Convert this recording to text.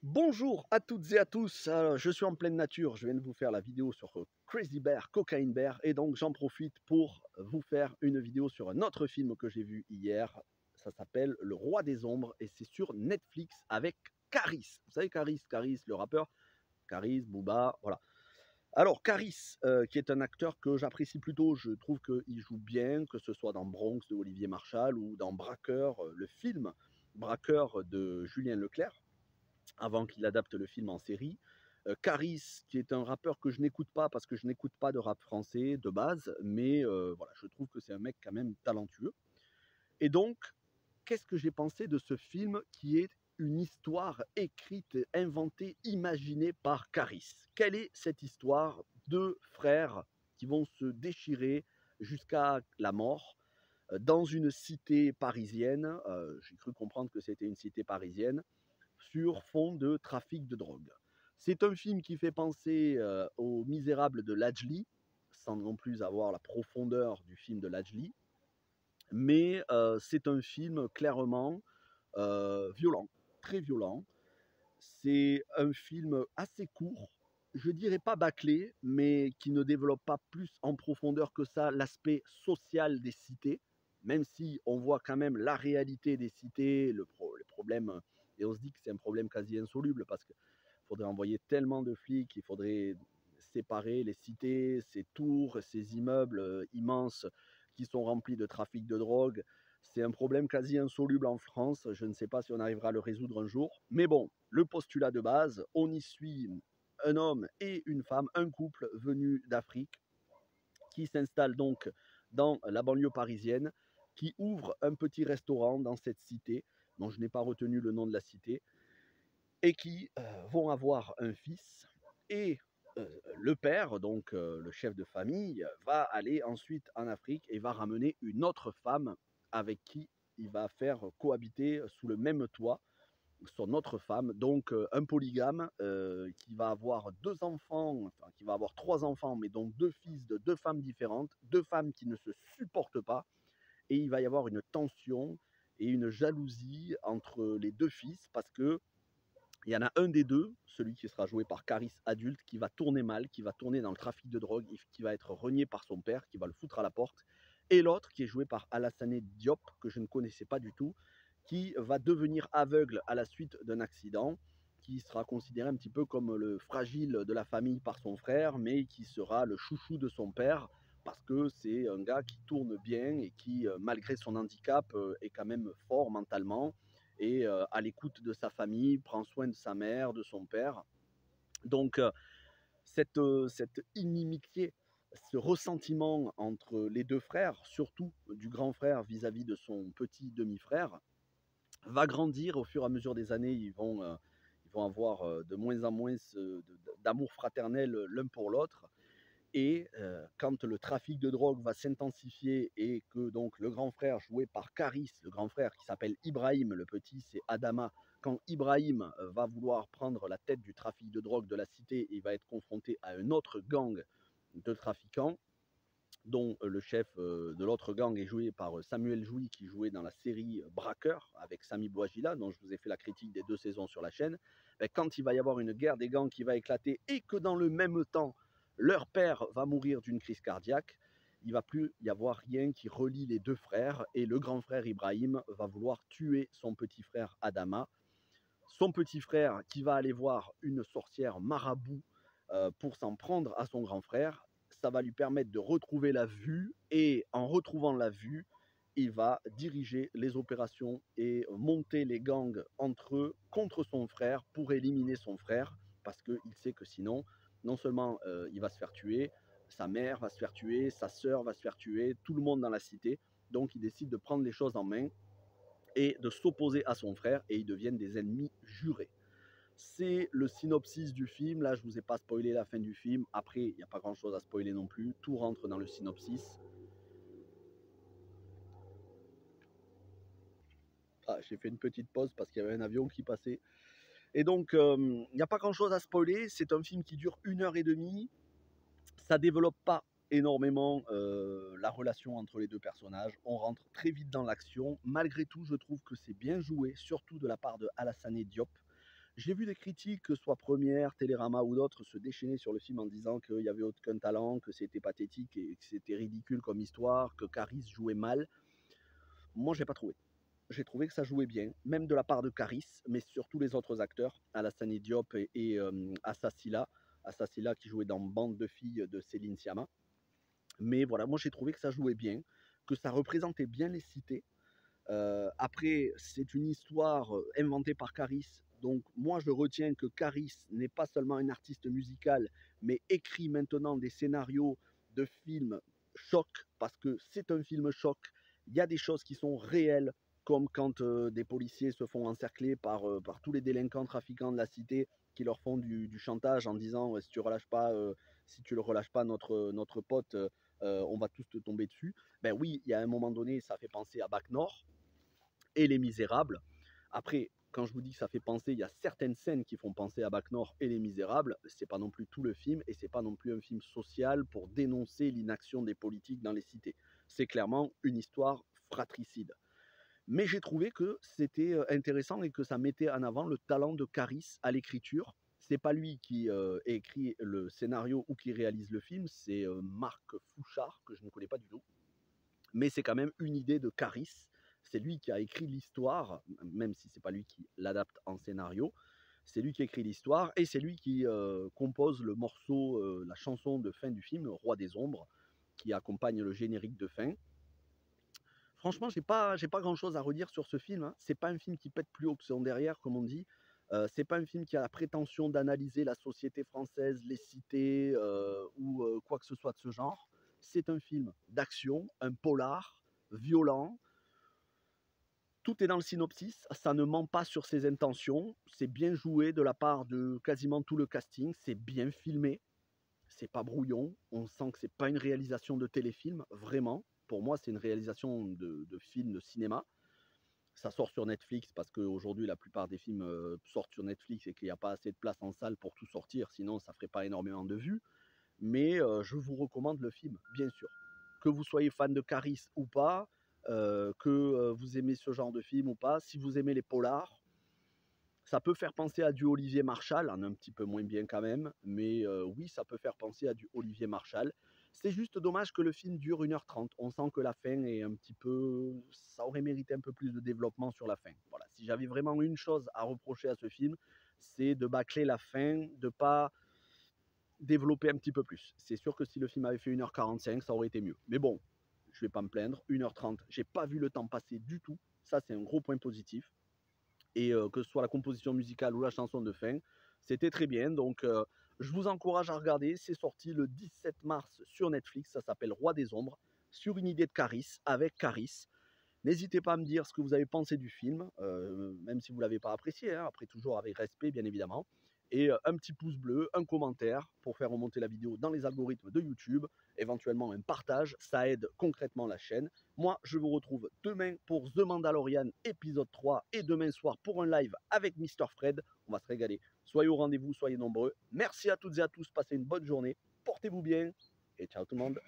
Bonjour à toutes et à tous, je suis en pleine nature, je viens de vous faire la vidéo sur Crazy Bear, Cocaine Bear, et donc j'en profite pour vous faire une vidéo sur un autre film que j'ai vu hier. Ça s'appelle Le Roi des Ombres et c'est sur Netflix avec Caris. Vous savez Caris, le rappeur, Caris, Booba, voilà. Alors Caris, qui est un acteur que j'apprécie plutôt, je trouve qu'il joue bien, que ce soit dans Bronx de Olivier Marchal ou dans Braqueur, le film Braqueur de Julien Leclerc avant qu'il adapte le film en série. Caris, qui est un rappeur que je n'écoute pas parce que je n'écoute pas de rap français de base, mais voilà, je trouve que c'est un mec quand même talentueux. Et donc, qu'est-ce que j'ai pensé de ce film qui est une histoire écrite, inventée, imaginée par Caris? Quelle est cette histoire de frères qui vont se déchirer jusqu'à la mort dans une cité parisienne? J'ai cru comprendre que c'était une cité parisienne sur fond de trafic de drogue. C'est un film qui fait penser aux Misérables de Lajli, sans non plus avoir la profondeur du film de Lajli, mais c'est un film clairement violent, très violent. C'est un film assez court, je dirais pas bâclé, mais qui ne développe pas plus en profondeur que ça l'aspect social des cités, même si on voit quand même la réalité des cités, les problèmes, et on se dit que c'est un problème quasi insoluble parce qu'il faudrait envoyer tellement de flics, il faudrait séparer les cités, ces tours, ces immeubles immenses qui sont remplis de trafic de drogue. C'est un problème quasi insoluble en France. Je ne sais pas si on arrivera à le résoudre un jour. Mais bon, le postulat de base, on y suit un homme et une femme, un couple venu d'Afrique, qui s'installe donc dans la banlieue parisienne, qui ouvre un petit restaurant dans cette cité, dont je n'ai pas retenu le nom de la cité, et qui vont avoir un fils. Et le père, donc le chef de famille, va aller ensuite en Afrique et va ramener une autre femme avec qui il va faire cohabiter sous le même toit son autre femme, donc un polygame qui va avoir deux enfants, enfin qui va avoir trois enfants, mais donc deux fils de deux femmes différentes, deux femmes qui ne se supportent pas, et il va y avoir une tension et une jalousie entre les deux fils parce que il y en a un des deux, celui qui sera joué par Caris adulte, qui va tourner mal, qui va tourner dans le trafic de drogue, qui va être renié par son père, qui va le foutre à la porte. Et l'autre, qui est joué par Alassane Diop, que je ne connaissais pas du tout, qui va devenir aveugle à la suite d'un accident, qui sera considéré un petit peu comme le fragile de la famille par son frère, mais qui sera le chouchou de son père, parce que c'est un gars qui tourne bien et qui, malgré son handicap, est quand même fort mentalement et à l'écoute de sa famille, prend soin de sa mère, de son père. Donc cette inimitié, ce ressentiment entre les deux frères, surtout du grand frère vis-à-vis de son petit demi-frère, va grandir au fur et à mesure des années. Ils vont avoir de moins en moins d'amour fraternel l'un pour l'autre. Et quand le trafic de drogue va s'intensifier et que donc le grand frère joué par Caris, le grand frère qui s'appelle Ibrahim, le petit c'est Adama, quand Ibrahim va vouloir prendre la tête du trafic de drogue de la cité, il va être confronté à un autre gang de trafiquants dont le chef de l'autre gang est joué par Samuel Jouy qui jouait dans la série Braqueur avec Sami Bouajila dont je vous ai fait la critique des 2 saisons sur la chaîne. Ben, quand il va y avoir une guerre des gangs qui va éclater et que dans le même temps leur père va mourir d'une crise cardiaque, il ne va plus y avoir rien qui relie les deux frères et le grand frère Ibrahim va vouloir tuer son petit frère Adama. Son petit frère qui va aller voir une sorcière marabout pour s'en prendre à son grand frère, ça va lui permettre de retrouver la vue et en retrouvant la vue, il va diriger les opérations et monter les gangs entre eux contre son frère pour éliminer son frère parce qu'il sait que sinon, non seulement il va se faire tuer, sa mère va se faire tuer, sa sœur va se faire tuer, tout le monde dans la cité. Donc il décide de prendre les choses en main et de s'opposer à son frère et ils deviennent des ennemis jurés. C'est le synopsis du film. Là, je vous ai pas spoilé la fin du film. Après, il n'y a pas grand chose à spoiler non plus. Tout rentre dans le synopsis. Ah, j'ai fait une petite pause parce qu'il y avait un avion qui passait. Et donc, il n'y a pas grand chose à spoiler. C'est un film qui dure 1 heure et demie. Ça développe pas énormément la relation entre les deux personnages. On rentre très vite dans l'action. Malgré tout, je trouve que c'est bien joué, surtout de la part de Alassane Diop. J'ai vu des critiques, que ce soit Première, Télérama ou d'autres, se déchaîner sur le film en disant qu'il y avait aucun talent, que c'était pathétique et que c'était ridicule comme histoire, que Caris jouait mal. Moi, j'ai pas trouvé. J'ai trouvé que ça jouait bien, même de la part de Caris, mais surtout les autres acteurs, Alassane Diop et Assa Sylla. Assa Sylla qui jouait dans Bande de filles de Céline Sciamma. Mais voilà, moi j'ai trouvé que ça jouait bien, que ça représentait bien les cités. Après, c'est une histoire inventée par Caris. Donc moi je retiens que Caris n'est pas seulement un artiste musical, mais écrit maintenant des scénarios de films choc, parce que c'est un film choc. Il y a des choses qui sont réelles, comme quand des policiers se font encercler par tous les délinquants trafiquants de la cité qui leur font du chantage en disant si tu relâches pas, si tu le relâches pas notre pote, on va tous te tomber dessus. Ben oui, il y a un moment donné, ça fait penser à Bac Nord et Les Misérables. Après, quand je vous dis que ça fait penser, il y a certaines scènes qui font penser à Bac Nord et Les Misérables. C'est pas non plus tout le film et c'est pas non plus un film social pour dénoncer l'inaction des politiques dans les cités. C'est clairement une histoire fratricide. Mais j'ai trouvé que c'était intéressant et que ça mettait en avant le talent de Caris à l'écriture. C'est pas lui qui écrit le scénario ou qui réalise le film, c'est Marc Fouchard, que je ne connais pas du tout. Mais c'est quand même une idée de Caris. C'est lui qui a écrit l'histoire, même si c'est pas lui qui l'adapte en scénario. C'est lui qui écrit l'histoire et c'est lui qui compose le morceau, la chanson de fin du film, Roi des Ombres, qui accompagne le générique de fin. Franchement, j'ai pas grand chose à redire sur ce film, hein. C'est pas un film qui pète plus haut que son derrière, comme on dit. C'est pas un film qui a la prétention d'analyser la société française, les cités ou quoi que ce soit de ce genre. C'est un film d'action, un polar, violent. Tout est dans le synopsis, ça ne ment pas sur ses intentions. C'est bien joué de la part de quasiment tout le casting. C'est bien filmé, c'est pas brouillon. On sent que c'est pas une réalisation de téléfilm, vraiment. Pour moi, c'est une réalisation de film de cinéma. Ça sort sur Netflix parce qu'aujourd'hui, la plupart des films sortent sur Netflix et qu'il n'y a pas assez de place en salle pour tout sortir, sinon ça ferait pas énormément de vues. Mais je vous recommande le film, bien sûr. Que vous soyez fan de Caris ou pas, que vous aimez ce genre de film ou pas, si vous aimez les polars, ça peut faire penser à du Olivier Marchal, en un petit peu moins bien quand même, mais oui, ça peut faire penser à du Olivier Marchal. C'est juste dommage que le film dure 1h30. On sent que la fin est un petit peu... Ça aurait mérité un peu plus de développement sur la fin. Voilà, si j'avais vraiment une chose à reprocher à ce film, c'est de bâcler la fin, de pas développer un petit peu plus. C'est sûr que si le film avait fait 1h45, ça aurait été mieux. Mais bon, je vais pas me plaindre. 1h30, j'ai pas vu le temps passer du tout. Ça, c'est un gros point positif. Et que ce soit la composition musicale ou la chanson de fin, c'était très bien. Donc, je vous encourage à regarder. C'est sorti le 17 mars sur Netflix. Ça s'appelle Roi des Ombres, sur une idée de Caris, avec Caris. N'hésitez pas à me dire ce que vous avez pensé du film, même si vous ne l'avez pas apprécié, hein, après toujours avec respect bien évidemment. Et un petit pouce bleu, un commentaire pour faire remonter la vidéo dans les algorithmes de YouTube, éventuellement un partage, ça aide concrètement la chaîne. Moi, je vous retrouve demain pour The Mandalorian épisode 3 et demain soir pour un live avec Mr. Fred. On va se régaler. Soyez au rendez-vous, soyez nombreux. Merci à toutes et à tous, passez une bonne journée, portez-vous bien et ciao tout le monde.